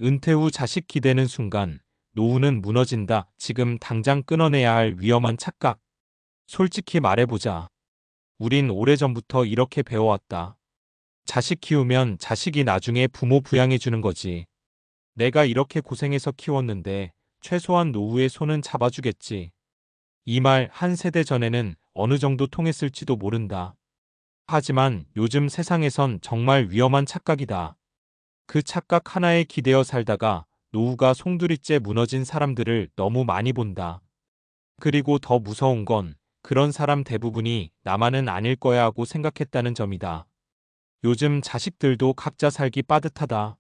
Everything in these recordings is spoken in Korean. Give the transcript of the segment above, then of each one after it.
은퇴 후 자식 기대는 순간 노후는 무너진다. 지금 당장 끊어내야 할 위험한 착각. 솔직히 말해보자. 우린 오래전부터 이렇게 배워왔다. 자식 키우면 자식이 나중에 부모 부양해주는 거지. 내가 이렇게 고생해서 키웠는데 최소한 노후에 손은 잡아주겠지. 이 말 한 세대 전에는 어느 정도 통했을지도 모른다. 하지만 요즘 세상에선 정말 위험한 착각이다. 그 착각 하나에 기대어 살다가 노후가 송두리째 무너진 사람들을 너무 많이 본다. 그리고 더 무서운 건 그런 사람 대부분이 나만은 아닐 거야 하고 생각했다는 점이다. 요즘 자식들도 각자 살기 빠듯하다.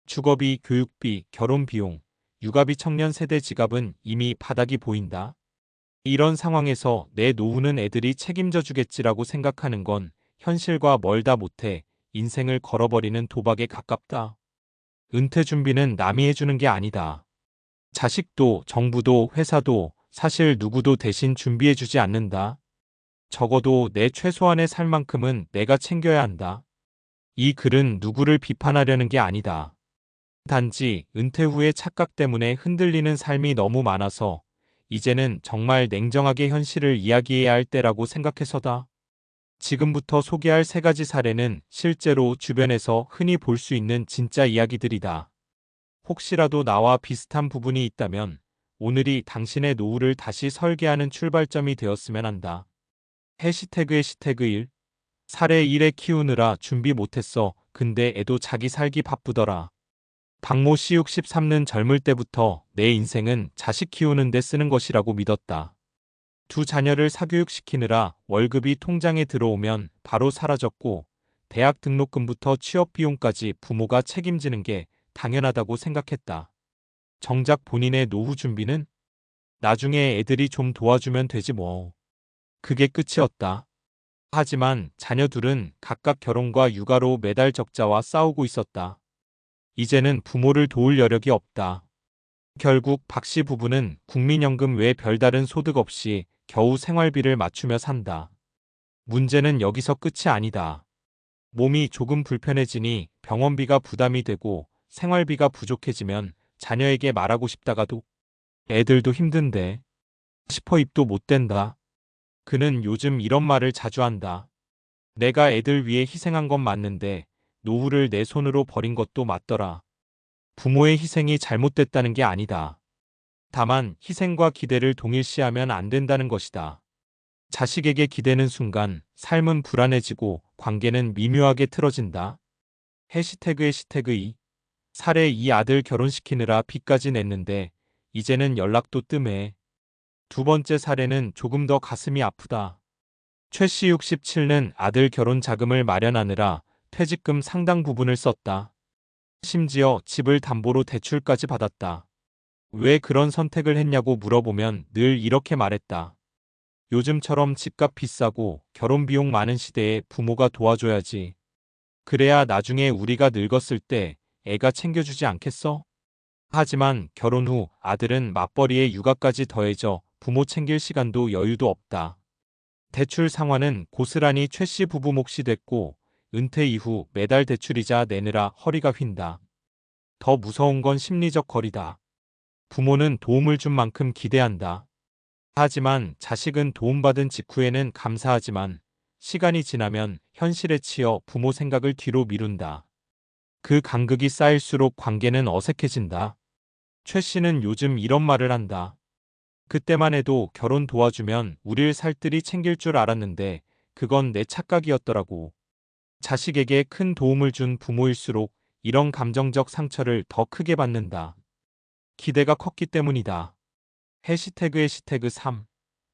주거비, 교육비, 결혼비용, 육아비 청년 세대 지갑은 이미 바닥이 보인다. 이런 상황에서 내 노후는 애들이 책임져 주겠지라고 생각하는 건 현실과 멀다 못해 인생을 걸어버리는 도박에 가깝다. 은퇴 준비는 남이 해주는 게 아니다. 자식도 정부도 회사도 사실 누구도 대신 준비해주지 않는다. 적어도 내 최소한의 살 만큼은 내가 챙겨야 한다. 이 글은 누구를 비판하려는 게 아니다. 단지 은퇴 후의 착각 때문에 흔들리는 삶이 너무 많아서 이제는 정말 냉정하게 현실을 이야기해야 할 때라고 생각해서다. 지금부터 소개할 세 가지 사례는 실제로 주변에서 흔히 볼 수 있는 진짜 이야기들이다. 혹시라도 나와 비슷한 부분이 있다면 오늘이 당신의 노후를 다시 설계하는 출발점이 되었으면 한다. 해시태그 1. 사례 1에 키우느라 준비 못했어. 근데 애도 자기 살기 바쁘더라. 박모 씨 63는 젊을 때부터 내 인생은 자식 키우는 데 쓰는 것이라고 믿었다. 두 자녀를 사교육시키느라 월급이 통장에 들어오면 바로 사라졌고 대학 등록금부터 취업 비용까지 부모가 책임지는 게 당연하다고 생각했다. 정작 본인의 노후 준비는 나중에 애들이 좀 도와주면 되지 뭐. 그게 끝이었다. 하지만 자녀 둘은 각각 결혼과 육아로 매달 적자와 싸우고 있었다. 이제는 부모를 도울 여력이 없다. 결국 박 씨 부부는 국민연금 외 별다른 소득 없이 겨우 생활비를 맞추며 산다. 문제는 여기서 끝이 아니다. 몸이 조금 불편해지니 병원비가 부담이 되고 생활비가 부족해지면 자녀에게 말하고 싶다가도 애들도 힘든데 싶어 입도 못 댄다. 그는 요즘 이런 말을 자주 한다. 내가 애들 위해 희생한 건 맞는데 노후를 내 손으로 버린 것도 맞더라. 부모의 희생이 잘못됐다는 게 아니다. 다만 희생과 기대를 동일시하면 안 된다는 것이다. 자식에게 기대는 순간 삶은 불안해지고 관계는 미묘하게 틀어진다. 해시태그 2. 사례 2 아들 결혼시키느라 빚까지 냈는데 이제는 연락도 뜸해. 두 번째 사례는 조금 더 가슴이 아프다. 최 씨 67는 아들 결혼 자금을 마련하느라 퇴직금 상당 부분을 썼다. 심지어 집을 담보로 대출까지 받았다. 왜 그런 선택을 했냐고 물어보면 늘 이렇게 말했다. 요즘처럼 집값 비싸고 결혼 비용 많은 시대에 부모가 도와줘야지. 그래야 나중에 우리가 늙었을 때 애가 챙겨주지 않겠어? 하지만 결혼 후 아들은 맞벌이에 육아까지 더해져 부모 챙길 시간도 여유도 없다. 대출 상환은 고스란히 최 씨 부부 몫이 됐고 은퇴 이후 매달 대출이자 내느라 허리가 휜다. 더 무서운 건 심리적 거리다. 부모는 도움을 준 만큼 기대한다. 하지만 자식은 도움받은 직후에는 감사하지만 시간이 지나면 현실에 치여 부모 생각을 뒤로 미룬다. 그 간극이 쌓일수록 관계는 어색해진다. 최 씨는 요즘 이런 말을 한다. 그때만 해도 결혼 도와주면 우릴 살뜰히 챙길 줄 알았는데 그건 내 착각이었더라고. 자식에게 큰 도움을 준 부모일수록 이런 감정적 상처를 더 크게 받는다. 기대가 컸기 때문이다. 해시태그 3.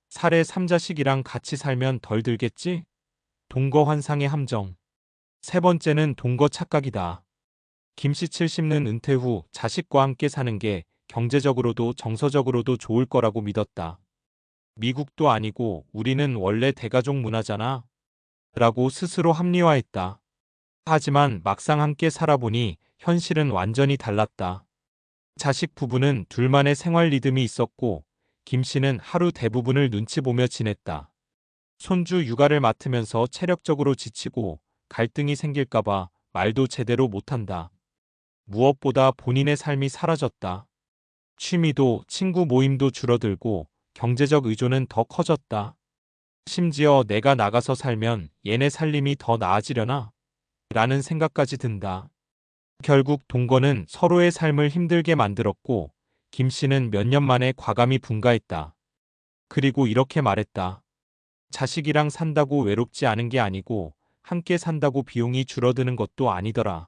사례 3자식이랑 같이 살면 덜 들겠지? 동거 환상의 함정. 세 번째는 동거 착각이다. 김씨 70는 은퇴 후 자식과 함께 사는 게 경제적으로도 정서적으로도 좋을 거라고 믿었다. 미국도 아니고 우리는 원래 대가족 문화잖아. 라고 스스로 합리화했다. 하지만 막상 함께 살아보니 현실은 완전히 달랐다. 자식 부부는 둘만의 생활 리듬이 있었고 김 씨는 하루 대부분을 눈치 보며 지냈다. 손주 육아를 맡으면서 체력적으로 지치고 갈등이 생길까봐 말도 제대로 못한다. 무엇보다 본인의 삶이 사라졌다. 취미도 친구 모임도 줄어들고 경제적 의존은 더 커졌다. 심지어 내가 나가서 살면 얘네 살림이 더 나아지려나? 라는 생각까지 든다. 결국 동거는 서로의 삶을 힘들게 만들었고 김 씨는 몇 년 만에 과감히 분가했다. 그리고 이렇게 말했다. 자식이랑 산다고 외롭지 않은 게 아니고 함께 산다고 비용이 줄어드는 것도 아니더라.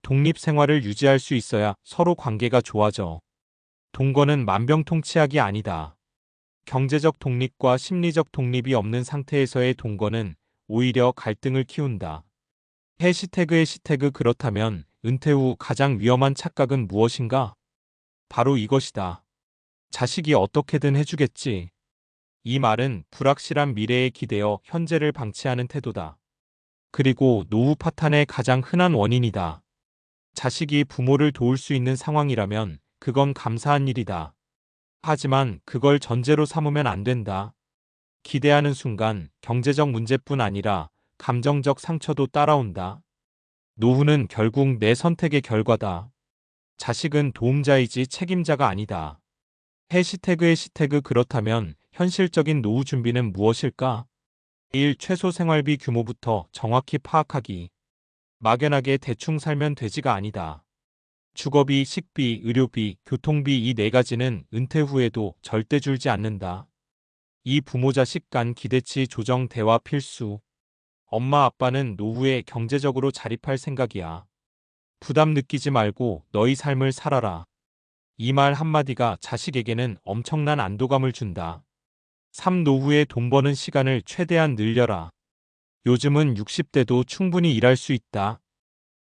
독립 생활을 유지할 수 있어야 서로 관계가 좋아져. 동거는 만병통치약이 아니다. 경제적 독립과 심리적 독립이 없는 상태에서의 동거는 오히려 갈등을 키운다. 해시태그 그렇다면 은퇴 후 가장 위험한 착각은 무엇인가? 바로 이것이다. 자식이 어떻게든 해주겠지. 이 말은 불확실한 미래에 기대어 현재를 방치하는 태도다. 그리고 노후 파탄의 가장 흔한 원인이다. 자식이 부모를 도울 수 있는 상황이라면 그건 감사한 일이다. 하지만 그걸 전제로 삼으면 안 된다. 기대하는 순간 경제적 문제뿐 아니라 감정적 상처도 따라온다. 노후는 결국 내 선택의 결과다. 자식은 도움자이지 책임자가 아니다. 해시태그 그렇다면 현실적인 노후 준비는 무엇일까? 1. 최소 생활비 규모부터 정확히 파악하기. 막연하게 대충 살면 되지가 아니다. 주거비, 식비, 의료비, 교통비 이 네 가지는 은퇴 후에도 절대 줄지 않는다. 이 부모 자식 간 기대치 조정 대화 필수. 엄마 아빠는 노후에 경제적으로 자립할 생각이야. 부담 느끼지 말고 너희 삶을 살아라. 이 말 한마디가 자식에게는 엄청난 안도감을 준다. 3. 노후에 돈 버는 시간을 최대한 늘려라. 요즘은 60대도 충분히 일할 수 있다.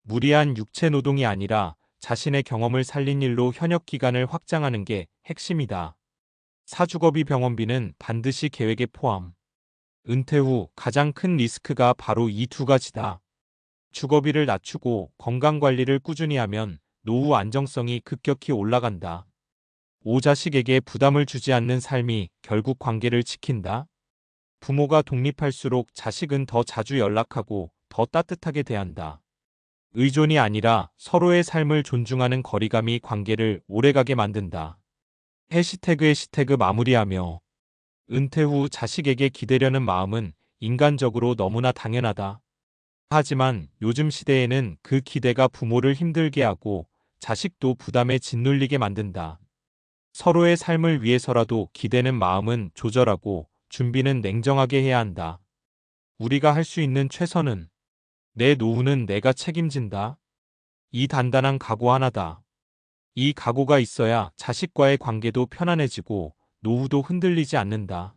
무리한 육체 노동이 아니라 자신의 경험을 살린 일로 현역 기간을 확장하는 게 핵심이다. 사주거비 병원비는 반드시 계획에 포함. 은퇴 후 가장 큰 리스크가 바로 이 두 가지다. 주거비를 낮추고 건강관리를 꾸준히 하면 노후 안정성이 급격히 올라간다. 5. 자식에게 부담을 주지 않는 삶이 결국 관계를 지킨다. 부모가 독립할수록 자식은 더 자주 연락하고 더 따뜻하게 대한다. 의존이 아니라 서로의 삶을 존중하는 거리감이 관계를 오래가게 만든다. 해시태그 마무리하며 은퇴 후 자식에게 기대려는 마음은 인간적으로 너무나 당연하다. 하지만 요즘 시대에는 그 기대가 부모를 힘들게 하고 자식도 부담에 짓눌리게 만든다. 서로의 삶을 위해서라도 기대는 마음은 조절하고 준비는 냉정하게 해야 한다. 우리가 할 수 있는 최선은 내 노후는 내가 책임진다. 이 단단한 각오 하나다. 이 각오가 있어야 자식과의 관계도 편안해지고 노후도 흔들리지 않는다.